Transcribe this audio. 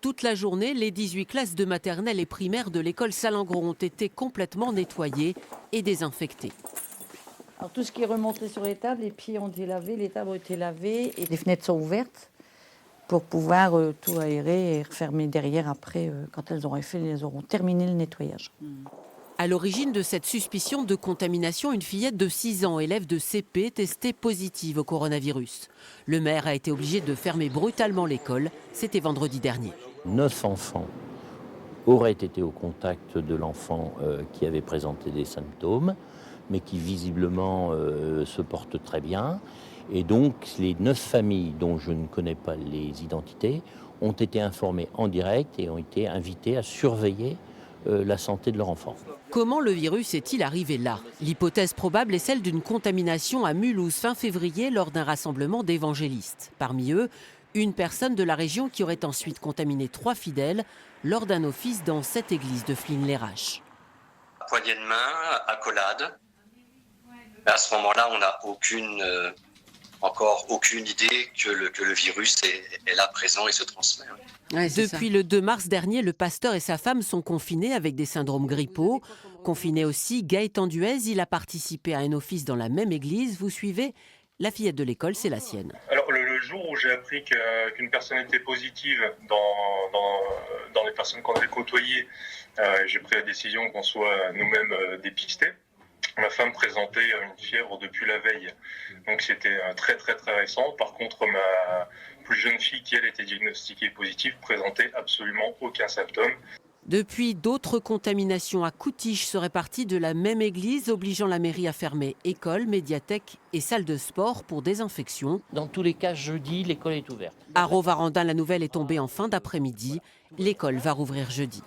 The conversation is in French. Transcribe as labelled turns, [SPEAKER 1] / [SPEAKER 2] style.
[SPEAKER 1] Toute la journée, les 18 classes de maternelle et primaire de l'école Salengro ont été complètement nettoyées et désinfectées.
[SPEAKER 2] Alors, tout ce qui est remonté sur les tables, les pieds ont été lavés, les tables ont été lavées et les fenêtres sont ouvertes pour pouvoir tout aérer et refermer derrière après quand elles auront terminé le nettoyage.
[SPEAKER 1] À l'origine de cette suspicion de contamination, une fillette de 6 ans, élève de CP, testée positive au coronavirus. Le maire a été obligé de fermer brutalement l'école. C'était vendredi dernier.
[SPEAKER 3] 9 enfants auraient été au contact de l'enfant qui avait présenté des symptômes, mais qui visiblement se porte très bien. Et donc les 9 familles, dont je ne connais pas les identités, ont été informées en direct et ont été invitées à surveiller la santé de leur enfant.
[SPEAKER 1] Comment le virus est-il arrivé là? L'hypothèse probable est celle d'une contamination à Mulhouse fin février lors d'un rassemblement d'évangélistes. Parmi eux, une personne de la région qui aurait ensuite contaminé 3 fidèles lors d'un office dans cette église de Flins-les-Raches.
[SPEAKER 4] Poignée de main, accolade. À ce moment-là, on n'a encore aucune idée que le virus est là présent et se transmet.
[SPEAKER 1] Ouais, depuis le 2 mars dernier, le pasteur et sa femme sont confinés avec des syndromes grippaux. Confiné aussi, Gaëtan Duez, il a participé à un office dans la même église. Vous suivez? La fillette de l'école, c'est la sienne.
[SPEAKER 5] Alors le jour où j'ai appris qu'une personne était positive dans les personnes qu'on avait côtoyées, j'ai pris la décision qu'on soit nous-mêmes dépistés. Ma femme présentait une fièvre depuis la veille, donc c'était très récent. Par contre, ma plus jeune fille, qui elle était diagnostiquée positive, présentait absolument aucun symptôme.
[SPEAKER 1] Depuis, d'autres contaminations à Coutiche seraient parties de la même église, obligeant la mairie à fermer école, médiathèque et salle de sport pour désinfection.
[SPEAKER 3] Dans tous les cas, jeudi, l'école est ouverte.
[SPEAKER 1] À Rovarandin, la nouvelle est tombée en fin d'après-midi. L'école va rouvrir jeudi.